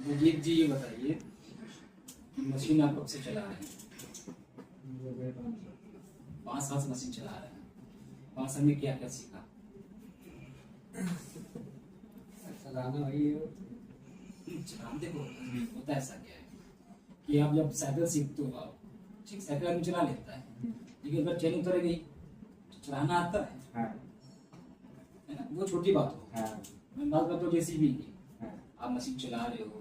मुजीब जी ये बताइए मशीन आप कब से चला रहे हैं? 5 साल से मशीन चला रहे हैं। 5 साल में क्या क्या सीखा? चलाना वही है। चलाना देखो होता है ऐसा क्या है कि आप जब साइकिल सीखते हो आप ठीक साइकिल आदमी चला लेता है, लेकिन अगर चेन उतर गई तो चलाना आता है है ना, वो छोटी बात हो। मैं बात करता हूँ जेसीबी की, आप मशीन चला रहे हो,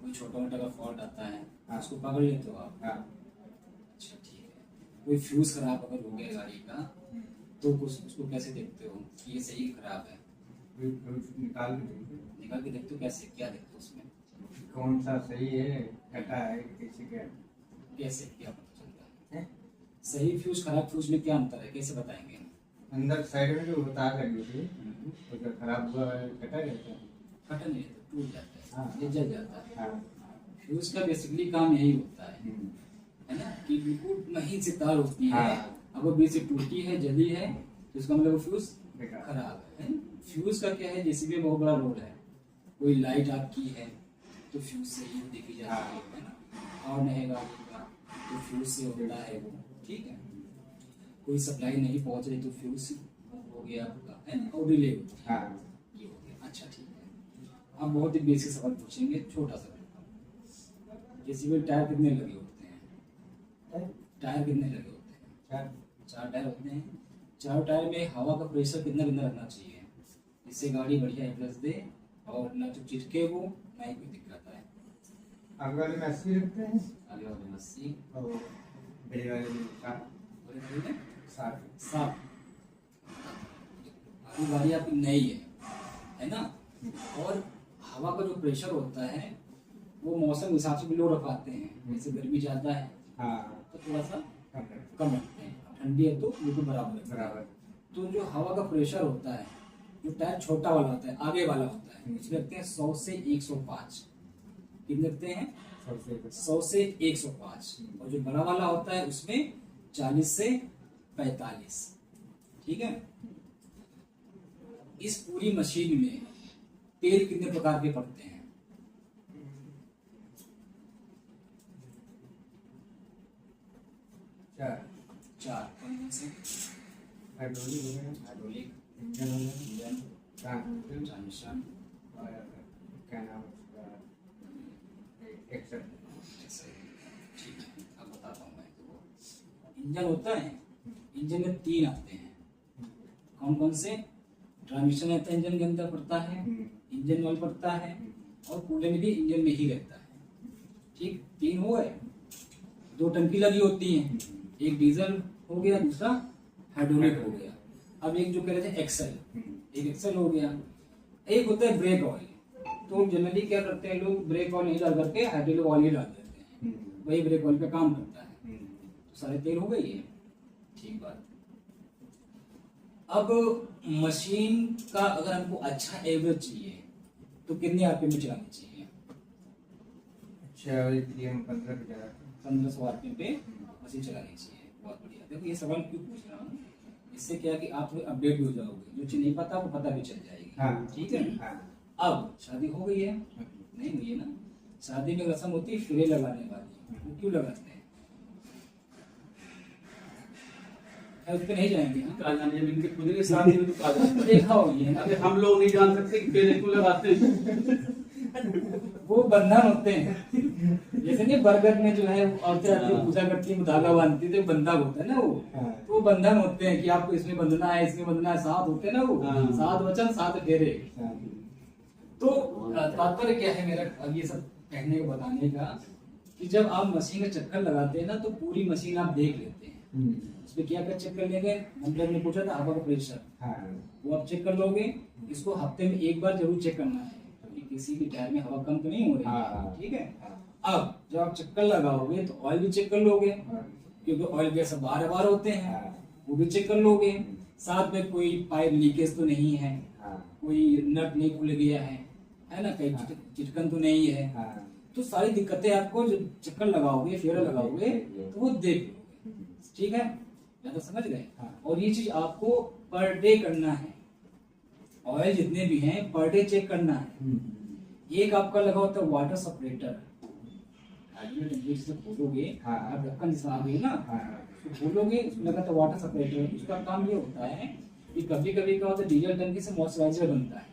कोई छोटा मोटा का फॉल्ट आता है उसको पकड़ लेते हो आप। अच्छा ठीक है, कोई फ्यूज खराब अगर हो गया गाड़ी का तो उसको कैसे देखते हो कि ये सही खराब है? निकाल के देखते हो, कैसे क्या देखते हो उसमें? कौन सा सही है, कटा है, कैसे क्या क्या पता चलता है? सही फ्यूज खराब फ्यूज में क्या अंतर है, कैसे बताएंगे? अंदर साइड में जो तार लगी थी उसका खराब हुआ है, कटा रहता है। कटा नहीं तो टूट जाता है, हाँ। ये जल जाता है। फ्यूज का बेसिकली काम यही होता है ना, कि बिल्कुल महीन से तार होती है, अगर बीच से टूटी है जली है तो इसका मतलब वो फ्यूज खराब है। फ्यूज का क्या है, जैसे भी बहुत बड़ा रोल है। कोई लाइट आपकी है तो फ्यूज से ही देखी जाती है ना, और नहीं गाड़ी का तो फ्यूज से होता है वो, ठीक है। कोई सप्लाई नहीं पहुंच रही तो फ्यूज हो गया आपका, है ना, और डिले होता है, ये हो गया। अच्छा ठीक है, अब बहुत ही बेसिक सवाल पूछेंगे, छोटा सा। जैसे भी टायर कितने लगे होते हैं? टायर कितने लगे होते हैं? 4 टायर होते हैं। 4 टायर में हवा का प्रेशर कितना कितना रखना चाहिए जिससे गाड़ी बढ़िया एवरेज दे और ना तो चिटके वो ना ही कोई दिक्कत आए? आगे वाले में 80 रखते हैं, आगे वाले में 80 और बड़े वाले में 60। 60। वो गाड़ी आपकी नई है ना, और हवा का जो प्रेशर होता है वो मौसम के हिसाब से भी लो रखवाते हैं। जैसे गर्मी ज्यादा है तो थोड़ा सा कम रखते हैं, ठंडी है तो बिल्कुल बराबर। तो जो हवा का प्रेशर होता है, जो टायर छोटा वाला होता है आगे वाला होता है, उसमें रखते हैं 100 से 105। कितने रखते हैं? 100 से 105। और जो बड़ा वाला होता है उसमें 40 से 45। ठीक है। इस पूरी मशीन में तेल कितने प्रकार के पड़ते हैं? 4। कौन से? हाइड्रोलिक, इंजन, ट्रांसमिशन, क्या नाम उसका, एक्सेल। ठीक है, अब बताता हूँ मैं। इंजन होता है, इंजन में 3 आते हैं। कौन कौन से? ट्रांसमिशन रहता है इंजन के अंदर पड़ता है, इंजन ऑयल पड़ता है, और कूलेंट भी इंजन में ही रहता है। ठीक, 3 हो गए। 2 टंकी लगी होती हैं, एक डीजल हो गया, दूसरा हाइड्रोलिक हो गया। अब एक जो कह रहे थे एक्सेल, एक एक्सेल हो गया। एक होता है ब्रेक ऑयल, तो जनरली क्या करते हैं लोग, ब्रेक ऑयल नहीं डाल करके हाइड्रोलिक ऑयल ही डाल देते हैं, वही ब्रेक ऑयल का काम करता है। तो सारे तेल हो गई है, ठीक बात। अब मशीन का अगर हमको अच्छा एवरेज चाहिए तो कितने आरपीएम पे चलानी चाहिए? 1500 आरपीएम पे मशीन चलानी चाहिए। बहुत बढ़िया। देखो ये सवाल क्यों पूछ रहा हूँ, इससे क्या कि आप थोड़े अपडेट भी हो जाओगे, जो चीज नहीं पता आपको पता भी चल जाएगी। ठीक है। अब शादी हो गई है? नहीं हुई है ना। शादी में रस्म होती है फेरे लगाने वाली, वो क्यों लगाते हैं? उस पे नहीं जाएंगे इनके खुद के शादी में तो देखा होगी है ना, हम लोग नहीं जान सकते कि फेरे क्यों लगाते हैं। वो बंधन होते हैं। जैसे नहीं बरगद में जो है औरतें आती है पूजा करती है, धागा बांधती है, तो बंधन होता है ना वो। तो वो बंधन होते हैं कि आपको इसमें बंधना है, इसमें बंधना है, 7 होते हैं ना वो। 7 वचन 7 फेरे। तो तात्पर्य क्या है मेरा अब ये सब कहने को बताने का, कि जब आप मशीन का चक्कर लगाते हैं ना तो पूरी मशीन आप देख लेते हैं। उसमें क्या क्या चेक कर लेंगे, मतलब ने पूछा था हवा का प्रेशर, वो आप चेक कर लोगे। इसको हफ्ते में एक बार जरूर चेक करना है कि किसी भी टायर में हवा कम तो नहीं हो रही है। ठीक है। अब जब आप चक्कर लगाओगे तो ऑयल भी चेक कर लोगे, क्योंकि ऑयल गैस बार होते हैं, वो भी चेक कर लोगे। साथ में कोई पाइप लीकेज तो नहीं है, कोई नट नहीं खुल गया है ना, कहीं चिटकन तो नहीं है। तो सारी दिक्कतें आपको जब चक्कर लगाओगे, फेरा लगाओगे तो वो देख लोगे। ठीक है, या तो समझ गए। और ये चीज आपको पर डे करना है, ऑयल जितने भी हैं पर डे चेक करना है, एक आपका लगा होता है वाटर सेपरेटर, खोलोगे हाँ। आप ढक्कन जिसमें आ गई ना, तो खोलोगे उसमें लगा था वाटर सेपरेटर। उसका काम ये होता है कि कभी कभी क्या होता है डीजल टंकी से मॉइस्चराइजर बनता है,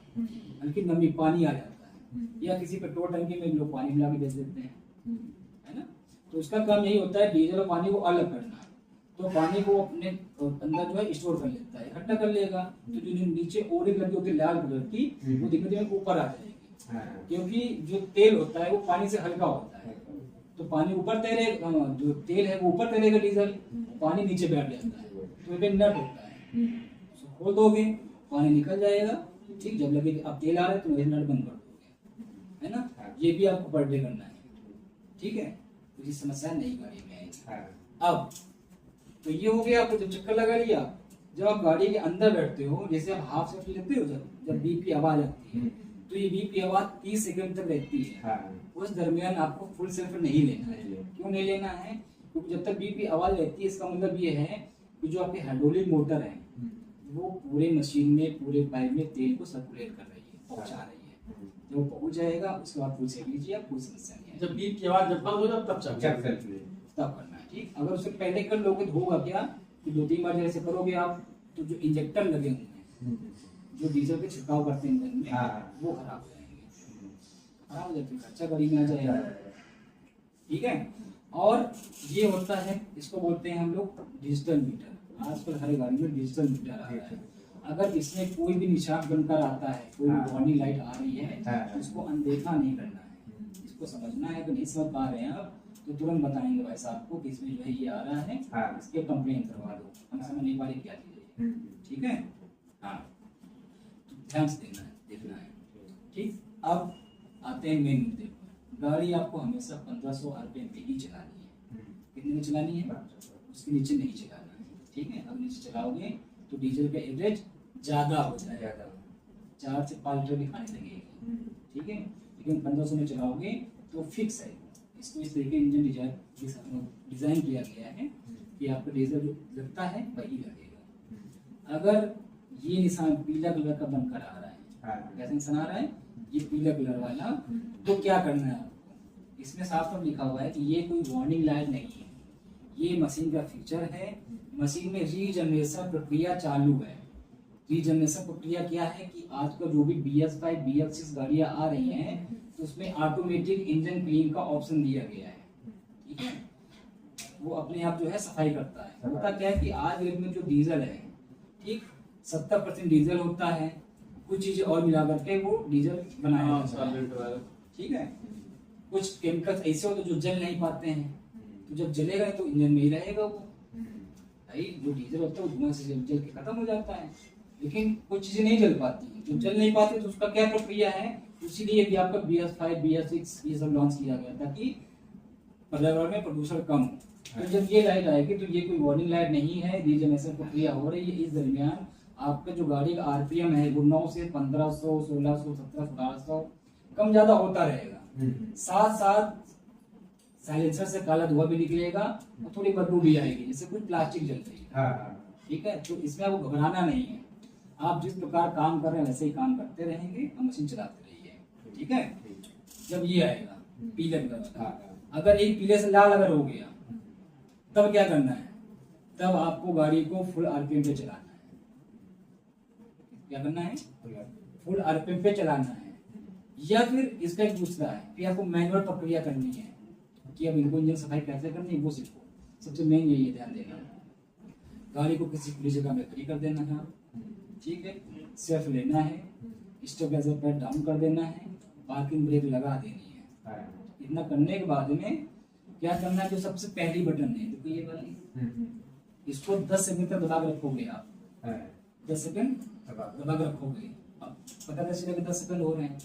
हल्की नमी पानी आ जाता है, या किसी पेट्रोल टंकी में लोग पानी मिला के दे देते हैं, है ना। तो उसका काम यही होता है डीजल और पानी को अलग करना। तो पानी को अपने अंदर जो है स्टोर कर लेता है, इकट्ठा कर लेगा। तो जो नीचे ओरिंग लगी होती है लाल कलर की, वो धीमे धीमे ऊपर आ जाएगी, क्योंकि जो तेल होता है वो पानी से हल्का होता है। तो पानी ऊपर तैरेगा, जो तेल है वो ऊपर तैरेगा, डीजल पानी नीचे बैठ जाता है। तो ये नट होता है, उसको खोल दोगे पानी निकल जाएगा। ठीक, जब लगे अब तेल आ रहा है तो नट बंद कर दोगे, है ना। ये भी आपको पर डे करना है, ठीक है। कुछ समस्या नहीं गाड़ी में आएगी। अब तो ये हो गया, आपको जब चक्कर लगा लिया। जब आप गाड़ी के अंदर बैठते हो, जैसे आप हाफ सेट लेते हो, जब बीप की आवाज आती है, तो ये बीप की आवाज 30 सेकंड तक रहती है। उस दरमियान आपको फुल सेल्फ नहीं लेना है। क्यों नहीं लेना है? क्योंकि जब तक बीप की आवाज रहती है, इसका मतलब ये है कि जो आपके हाइड्रोलिक मोटर है वो पूरे मशीन में, पूरे पाइप में तेल को सर्कुलेट कर रही है, पहुंचा रही है। जब वो पहुंच जाएगा उसके बाद फुल सेल्फ लीजिए, आप कोई समस्या नहीं है। जब बीप की आवाज जब बंद हो जाए तब चल तब करना है, ठीक। अगर उससे पहले कर लोगे तो होगा क्या कि 2-3 बार जैसे करोगे आप, तो जो इंजेक्टर लगे हुए हैं जो डीजल के छिड़काव करते हैं इंजन में, वो खराब हो जाएंगे, खराब हो जाए, खर्चा गाड़ी में आ जाएगा, ठीक है। और ये होता है, इसको बोलते हैं हम लोग डिजिटल मीटर। आजकल हर गाड़ी में डिजिटल मीटर आ रहा है। अगर इसमें कोई भी निशान बनकर आता है, कोई वार्निंग लाइट आ रही है, तो इसको अनदेखा नहीं करना है, इसको समझना है। अगर नहीं समझ पा रहे हैं आप तो तुरंत बताएंगे भाई साहब को कि इसमें जो है ये आ रहा है, इसके कंप्लेन करवा दो, हम समझ नहीं पा रहे क्या चीज़ है, ठीक है। हाँ, तो ध्यान से देखना है, ठीक। अब आते हैं मेन मुद्दे पर। गाड़ी आपको हमेशा 1500 RPM पे ही चलानी है। कितने में चलानी है? उसके नीचे नहीं चलाना है, ठीक है। अगर नीचे चलाओगे तो डीजल का एवरेज ज़्यादा हो जाएगा, 4 से 5 लीटर भी खाने लगेगी, ठीक है। लेकिन 1500 में चलाओगे तो फिक्स है। इसको इस तरीके इंजन डिजाइन किया गया है कि आपका डीजल जो लगता है वही लगेगा। अगर ये निशान पीला कलर का बनकर आ रहा है, कैसे निशान आ रहा है, ये पीला कलर वाला, तो क्या करना है आपको? इसमें साफ साफ लिखा हुआ है कि ये कोई वार्निंग लाइट नहीं है, ये मशीन का फीचर है। मशीन में रीजनरेशन प्रक्रिया चालू है। रीजनरेशन प्रक्रिया क्या है कि आजकल जो भी BS5 BS6 गाड़ियां आ रही हैं, तो उसमें ऑटोमेटिक इंजन क्लीन का ऑप्शन दिया गया है, ठीक है। वो अपने आप जो है सफाई करता है। होता क्या है कि आज डेट में जो डीजल है, ठीक, 70% डीजल होता है, कुछ चीजें और मिला करके वो डीजल बनाया जाता है, ठीक है। कुछ केमिकल्स ऐसे होते जो जल नहीं पाते हैं, तो जब जलेगा तो इंजन में ही रहेगा वो, भाई जो डीजल होता है वो धुआं से जल के खत्म हो जाता है। लेकिन कुछ चीजें नहीं जल पाती, जो जल नहीं पाती तो उसका क्या प्रक्रिया है, इसीलिए भी आपका BS5 BS6 ये सब लॉन्च किया गया ताकि पर्यावरण में प्रदूषण कम हो। तो जब ये लाइट आएगी तो ये कोई वार्निंग लाइट नहीं है, रीजनरेशन प्रक्रिया हो रही है। इस दरमियान आपका जो गाड़ी का RPM है वो 9 से 1500, 1600, 1700, 1800 कम ज्यादा होता रहेगा। साथ साथ साइलेंसर से काला धुआं भी निकलेगा और थोड़ी बदबू भी आएगी, जैसे कुछ प्लास्टिक जल रही है, ठीक है। तो इसमें आपको घबराना नहीं है, आप जिस प्रकार काम कर रहे हैं वैसे ही काम करते रहेंगे और मशीन चलाते रहिए, ठीक है। जब ये आएगा पीले कलर का, अगर एक पीले से लाल अगर हो गया तब क्या करना है? तब आपको गाड़ी को फुल RPM पे चलाना है। क्या करना है? फुल RPM पे चलाना है। या फिर इसका एक दूसरा है कि आपको मैनुअल प्रक्रिया करनी है कि अब इनको इंजन सफाई कैसे करनी है वो सीखो। सबसे मेन यही है, ध्यान देना है। गाड़ी को किसी खुली जगह में खड़ी कर देना है, ठीक है। सेल्फ लेना है, स्टेबलाइजर पैड डाउन कर देना है, पार्किंग ब्रेक लगा देनी है। इतना करने के बाद में क्या करना है, जो सबसे पहली बटन है देखो ये वाली, इसको 10 सेकंड तक दबा के रखोगे आप, 10 सेकंड दबा के रखोगे। अब पता कैसे चलेगा 10 सेकंड हो रहे हैं?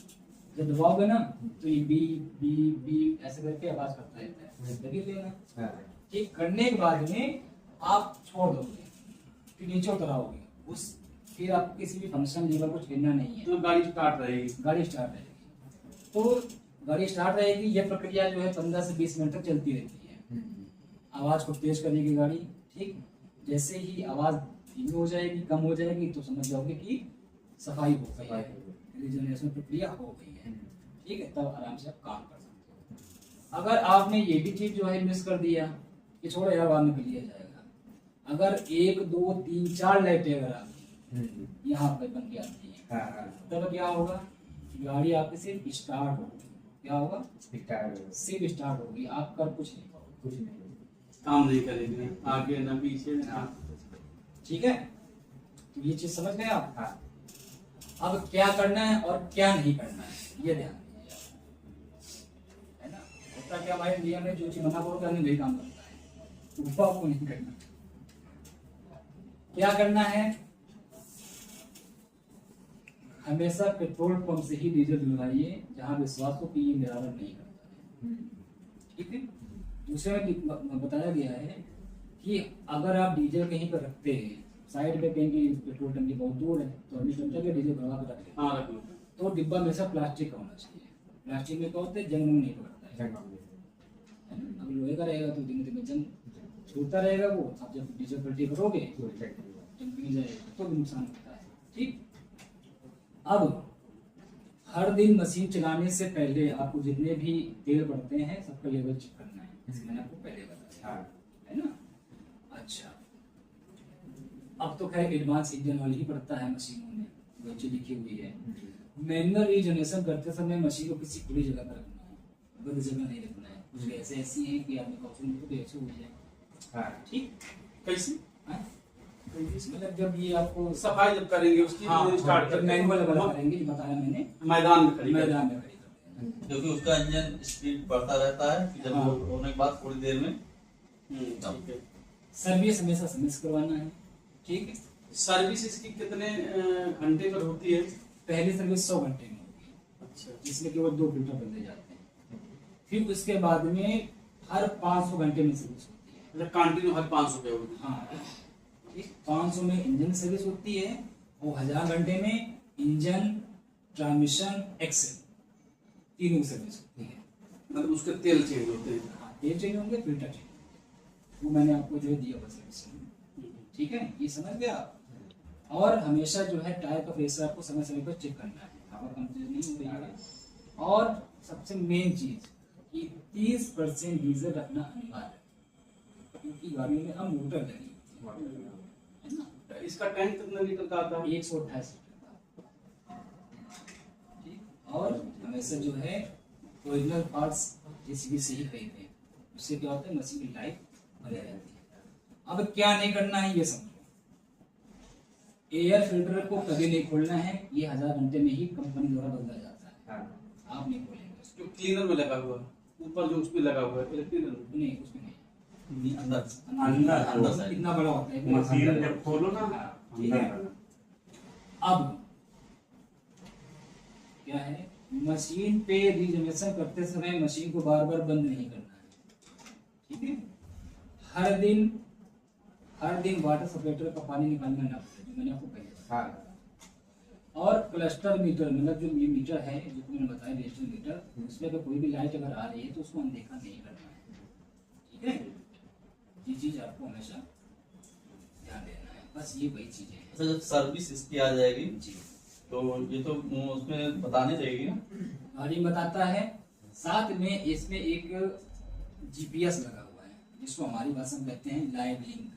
जब दबाओगे ना तो ये बी बी बी ऐसे करके आवाज करता रहता है, लगी लेना। ठीक करने के बाद में आप छोड़ दोगे, फिर नीचे उतराओगे उस, फिर आपको किसी भी फंक्शन लीवर को छेड़ना नहीं है, तो गाड़ी स्टार्ट रहेगी। गाड़ी स्टार्ट रहेगी। तो गाड़ी स्टार्ट रहेगी। यह प्रक्रिया जो है 15 से 20 मिनट तक चलती रहती है। आवाज को तेज करेगी गाड़ी, ठीक। जैसे ही आवाज धीमी हो जाएगी, कम हो जाएगी, तो समझ जाओगे कि सफाई हो गई है, रीजनरेशन प्रक्रिया हो गई है, ठीक है, तब आराम से आप काम कर सकते हो। अगर आपने ये भी चीज जो है मिस कर दिया, ये छोड़ो यार बाद में कर लिया जाएगा, अगर 1 2 3 4 लाइटें अगर आपकी यहाँ पे बन के आती है, तब क्या होगा, गाड़ी आपकी सिर्फ स्टार्ट होगी। क्या होगा, सिर्फ स्टार्ट होगी, आप कर कुछ नहीं पाओगे, कुछ नहीं। काम नहीं करेंगे, आगे ना पीछे ना। ठीक है, तो ये चीज समझ गए आप। हाँ। अब क्या करना है और क्या नहीं करना है, ये ध्यान दीजिए आप। है ना, होता क्या भाई, इंडिया में जो चीज मना करो करने नहीं काम करता है, वो आपको नहीं करना। क्या करना है, हमेशा पेट्रोल पंप से ही डीजल दिलवाइए जहां विश्वास हो कि ये निरादर नहीं करता है। ठीक है, दूसरे में बताया गया है कि अगर आप डीजल कहीं पर रखते हैं, साइड में कहीं की पेट्रोल टंकी बहुत दूर है, तो अभी सोचा कि डीजल भरवा के रख लेते हैं। हाँ रख लो। तो डिब्बा हमेशा प्लास्टिक का होना चाहिए। प्लास्टिक में क्या होता है, जंग नहीं पड़ता है। जंग अगर लोहे का रहेगा तो धीमे धीमे जंग छूटता रहेगा, वो आप जब डीजल पलटी करोगे जंग नहीं जाएगा, तो भी नुकसान होता है। ठीक, अब हर दिन मशीन चलाने से पहले आपको जितने भी तेल पड़ते हैं सबका लेवल चेक करना है, इसलिए मैंने आपको पहले बताया है ना। अच्छा, अब तो खैर एडवांस इंजन ऑयल ही पड़ता है मशीनों में, वो चीज लिखी हुई है। मैनुअल रीजनरेशन करते समय मशीन को किसी खुली जगह पर रखना है, बंद जगह नहीं रखना है। कुछ ऐसे ऐसी है कि आपने कॉफी तो ऐसे हो जाए। ठीक, कैसे? हाँ? मतलब जब ये आपको सफाई जब करेंगे उसकी स्टार्ट जब मैनुअल करेंगे, ये बताया मैंने, मैदान में खड़ी मैदान में खड़ी करते हैं। क्योंकि उसका इंजन स्पीड बढ़ता रहता है कि जब हाँ। वो होने के बाद थोड़ी देर में ठीक है। सर्विस हमेशा समय से करवाना है। ठीक है, सर्विस इसकी कितने घंटे पर होती है? पहली सर्विस 100 घंटे में होगी, अच्छा, जिसमें केवल 2 फिल्टर बदले जाते हैं। फिर उसके बाद में हर 500 घंटे में सर्विस होती है। मतलब कंटिन्यू हर 500 पे होगी। हाँ, 500 में इंजन सर्विस होती है और 1000 घंटे में इंजन, ट्रांसमिशन, एक्सेल तीनों सर्विस होती है। मतलब उसके तेल चेंज होते हैं। हाँ, तेल चेंज होंगे, फिल्टर चेंज होंगे, वो मैंने आपको जो है दिया हुआ सर्विस। ठीक है, ये समझ गया आप। और हमेशा जो है टायर का प्रेशर आपको समय समय पर चेक करना है, हवा कंप्लीट नहीं हो रही है। और सबसे मेन चीज कि 30% डीजल रखना अनिवार्य है, क्योंकि गाड़ी में हम मोटर लगी है ना। इसका टैंक कितना लीटर का आता है? 128 लीटर का। ठीक, और हमेशा जो है ओरिजिनल पार्ट्स जेसीबी से ही खरीदें, उससे क्या होता है, मशीन की लाइफ बनी रहती है। अब क्या नहीं करना है ये समझो, एयर फिल्टर को कभी नहीं खोलना है, ये 1000 घंटे में ही कंपनी द्वारा बदला जाता है। आप नहीं खोलेंगे उसको। जो क्लीनर में लगा हुआ है, ऊपर जो उसमें लगा हुआ है क्लीनर में नहीं, उसमें नहीं, अंदर साइड इतना बड़ा होता है मशीन जब खोलो ना, ठीक है। अब क्या है, मशीन पे रीजनरेशन करते समय मशीन को बार बार बंद नहीं करना है। ठीक है, हर दिन वाटर सप्रेटर का पानी निकालना ना पड़े, जो मैंने आपको पहले बताया। और क्लस्टर मीटर, मतलब जो ये मीटर है जो मैंने बताया डिजिटल मीटर, उसमें अगर कोई भी लाइट अगर आ रही है तो उसको अनदेखा नहीं करना है। ठीक है, ये चीज आपको हमेशा ध्यान देना है, बस ये वही चीजें हैं। अच्छा, जब सर्विस इसकी आ जाएगी जी, तो ये तो उसमें बतानी रहेगी ना। गाड़ी में बताता है, साथ में इसमें एक जीपीएस लगा हुआ है, जिसको हमारी भाषा में कहते हैं लाइव लिंक।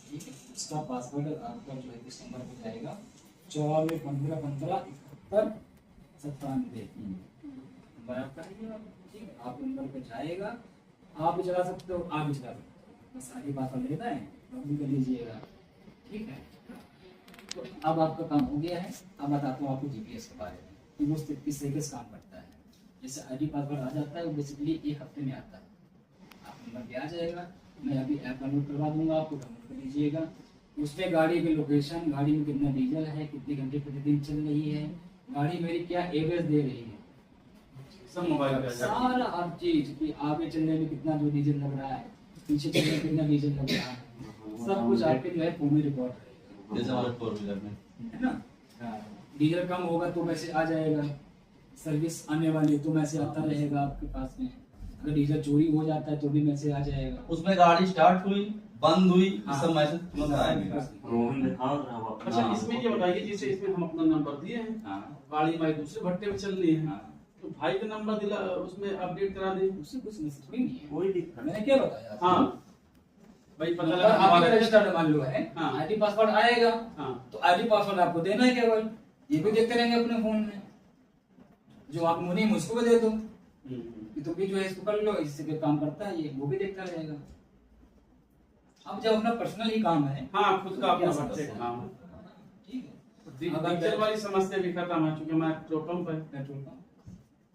ठीक है, उसका पासवर्ड आपका जो है इस नंबर पे जाएगा 94 15 15 71 97 नंबर आपका है। ठीक है, आप नंबर पे जाएगा, आप भी चला सकते हो, आप भी चला सकते हो, बस आगे पासवर्ड लेना है, लॉगिन कर लीजिएगा। ठीक है, तो अब आपका काम हो गया है। अब बताता हूँ आपको जीपीएस के बारे में कि वो किस तरीके से काम करता है। जैसे आईडी पासवर्ड आ जाता है, वो बेसिकली 1 हफ्ते में आता है, आप नंबर पे आ जाएगा। मैं अभी ऐप डाउनलोड करवा दूंगा, आपको डाउनलोड कर लीजिएगा। उसमें गाड़ी की लोकेशन, गाड़ी में कितना डीजल है, कितने घंटे प्रतिदिन चल रही है, गाड़ी मेरी क्या एवरेज दे रही है, सब मोबाइल पे आ जाएगा। सारा हर चीज कि आगे चलने में कितना जो डीजल लग रहा है, पीछे चलने में कितना डीजल लग रहा है, सब कुछ आपके जो है फोन में रिकॉर्ड रहेगा, जैसे हमारे 4 व्हीलर में है ना। डीजल कम होगा तो मैसेज आ जाएगा, सर्विस आने वाली तो मैसेज आता रहेगा आपके पास में। अगर डीजल चोरी हो जाता है तो भी मैसेज आ जाएगा। उसमें गाड़ी स्टार्ट हुई, बंद हुई, हाँ। सब मैसेज तुरंत आएंगे। रोहन दिखाओ जरा वापस। अच्छा, इसमें ये बताइए जैसे इसमें हम अपना नंबर दिए हैं, हाँ, गाड़ी हमारी दूसरे भट्टे में चल रही है, हाँ। तो भाई का नंबर दिला, उसमें अपडेट करा दे। उससे कुछ मैसेज थोड़ी नहीं है, कोई दिक्कत मैंने क्या बताया आपको? हाँ भाई पता नंबर लगा आपका हमारा रजिस्टर्ड मान लो है, हाँ। आईडी पासवर्ड आएगा, हाँ तो आईडी पासवर्ड आपको देना है केवल, ये भी देखते रहेंगे अपने फोन में। जो आप मुनी मुझको भी दे दो कि तुम भी जो है इसको कर लो, इससे भी काम करता है ये, वो भी देखता रहेगा। अब जब अपना पर्सनल ही काम है, हाँ, खुद का अपना क्या बच्चे समस्या काम है? है। ठीक है। अगर डीजल वाली समस्या भी खत्म है, चूंकि मैं पेट्रोल पंप है पेट्रोल पंप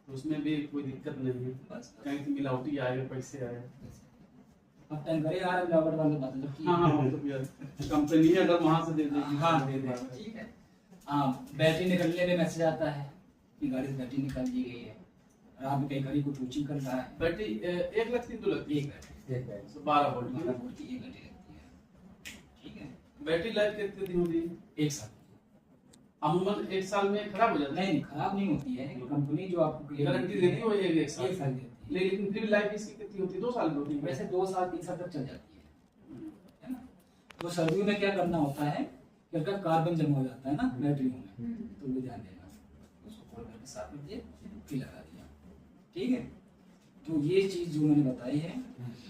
तो उसमें भी कोई दिक्कत नहीं है, बस कहीं से मिलावटी आएगा, पैसे आए। अब टैंकर आ रहा है वाली बात है, हाँ हाँ वो तो यार कंपनी है, अगर वहां से दे देगी हाँ दे दे, ठीक है। हाँ, बैटरी निकलने में मैसेज आता है कि गाड़ी से बैटरी निकाल दी गई है, और आप कहीं गाड़ी को टूचिंग कर रहा है। बैटरी 1 लाख की 2 लाख एक बैटरी, एक है। 12 वोल्ट की। 12 वोल्ट की एक बैटरी लगती है, ठीक है। बैटरी लाइफ कितने दिन होती है? एक साल अमूमन 1 साल में खराब हो जाता है। नहीं, खराब नहीं होती है, कंपनी जो आपको गारंटी देती है वो 1 साल। एक साल देती है। लेकिन फिर लाइफ इसकी कितनी होती है? 2 साल की होती है। वैसे 2 साल 3 साल तक चल जाती है ना। तो सर्दियों में क्या करना होता है कि अगर कार्बन जमा हो जाता है ना बैटरियों में, तो वो ध्यान देना, उसको खोल करके साफ कर दिए, फिर लगा दिया, ठीक है। तो ये चीज जो मैंने बताई है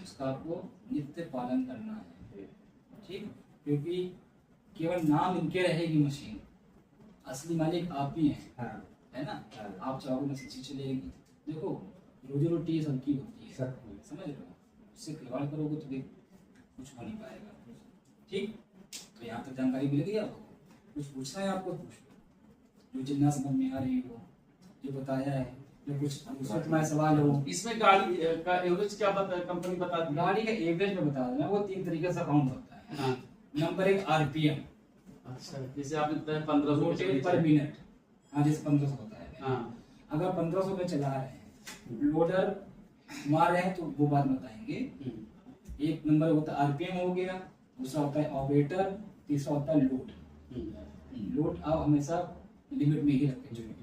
उसका आपको नित्य पालन करना है, ठीक, क्योंकि केवल नाम इनके रहेगी मशीन, असली मालिक आप ही हैं, हाँ, है ना। हाँ। आप चाहोगे मशीन से चलेगी। देखो, रोजी रोटी सबकी होती है, सबकी। समझ रहे हो, उससे खिलवाड़ करोगे तो फिर कुछ हो नहीं पाएगा, ठीक। तो यहाँ तक जानकारी मिल गई आपको, कुछ पूछना है आपको पूछ लो, जो जितना समझ में आ रही हो, जो बताया है, जो कुछ दूसरा तुम्हारा सवाल हो। इसमें गाड़ी का एवरेज क्या कंपनी बताती है? गाड़ी का एवरेज में बता देना, वो 3 तरीके से काउंट होता है। हाँ। नंबर 1 आरपीएम, अच्छा, जैसे आपने बताया 1500 रोटेट पर मिनट, हाँ जैसे 1500 होता है। हाँ। अगर 1500 में चला रहे हैं, लोडर मार रहे हैं, तो वो बात बताएंगे। एक नंबर होता है आरपीएम हो गया, दूसरा होता है ऑपरेटर, तीसरा होता है लोड। लोड आप हमेशा लिमिट में ही रखें।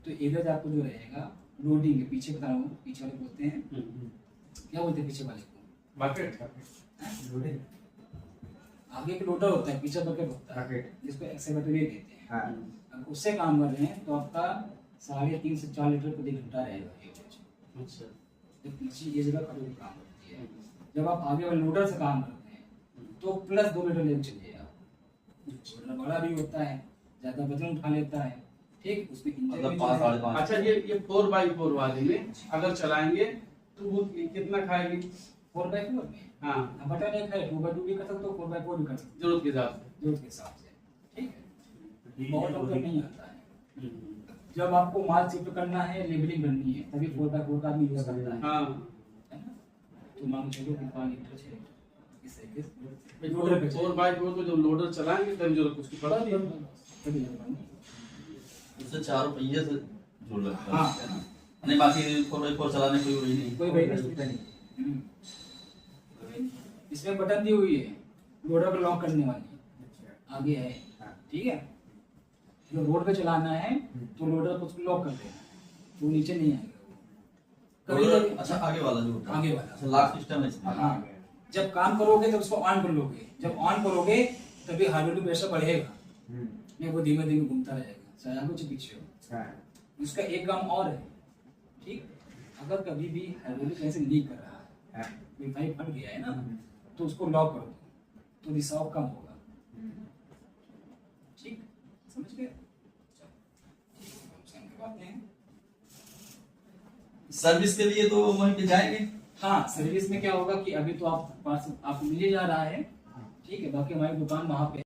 तो एवरेज आपको जो रहेगा लोडिंग के पीछे बता रहा हूँ, पीछे वाले बोलते हैं, क्या बोलते हैं पीछे वाले को? बकेट। लोडिंग। आगे एक लोडर होता है, पीछे बकेट होता है, बकेट। जिसको एक्सेलेरेटर भी कहते हैं। हाँ। अगर उससे काम कर रहे हैं तो आपका 3.5 से 4 लीटर प्रति घंटा रहेगा एवरेज। अच्छा। जब मशीन ये जगह खड़ी काम करती है, जब आप आगे वाले लोडर से काम करते हैं तो प्लस 2 लीटर लेकर चलिए आप। लोडर बड़ा भी होता है, ज्यादा वजन उठा लेता है, ठीक, उसमें इंजन मतलब भी 5 जो है- साढ़े 5। अच्छा, ये 4x4 वाली में अगर चलाएंगे तो वो कितना खाएगी? 4x4 में हाँ, बटन एक है, 2x2 भी कर सकते हो, 4x4 भी कर सकते जरूरत के हिसाब से। हो, जरूरत के हिसाब से, ठीक है। बहुत अवसर नहीं आता है। हम्म। जब आपको माल शिफ्ट करना है, लेबलिंग करनी है, तभी 4x4 का आदमी यूज करता है, हाँ, है ना। तो मान चलो कि 5 लीटर 6 लीटर इस तरीके से लोडर पे 4x4 को जब लोडर चलाएंगे तब जरूरत उसकी पड़ती है। तभी लगवानी। उससे 4 पहिए से जोड़ लगता हाँ। है ना? नहीं, बाकी 4x4 चलाने कोई वही नहीं। कोई भाई नहीं। इसमें बटन दी हुई है, लोडर को लॉक करने वाली आगे है, ठीक है। जो रोड पे चलाना है तो लोडर को उसको लॉक कर देना है, वो नीचे नहीं आएगा वो। लोडर, अच्छा आगे वाला जो होता है। आगे वाला। अच्छा, लॉक सिस्टम है इसमें। हाँ, जब काम करोगे तब उसको ऑन कर लोगे, जब ऑन करोगे तभी हाइड्रोलिक प्रेशर बढ़ेगा, नहीं वो धीमे धीमे घूमता रहेगा, चाहे आगे से पीछे हो। हाँ। उसका एक काम और है, ठीक, अगर कभी भी हाइड्रोलिक ऐसे लीक कर रहा है, हाँ। कोई पाइप फट गया है ना, तो उसको लॉक कर दो, तो रिसाव कम होगा, ठीक, समझ गए? चलो, ठीक है, हम साइन करवाते हैं। सर्विस के लिए तो वहीं पे जाएंगे। हाँ, सर्विस में क्या होगा कि अभी तो आप पास आपको मिल ही जा रहा है, ठीक है, बाकी हमारी दुकान वहाँ पे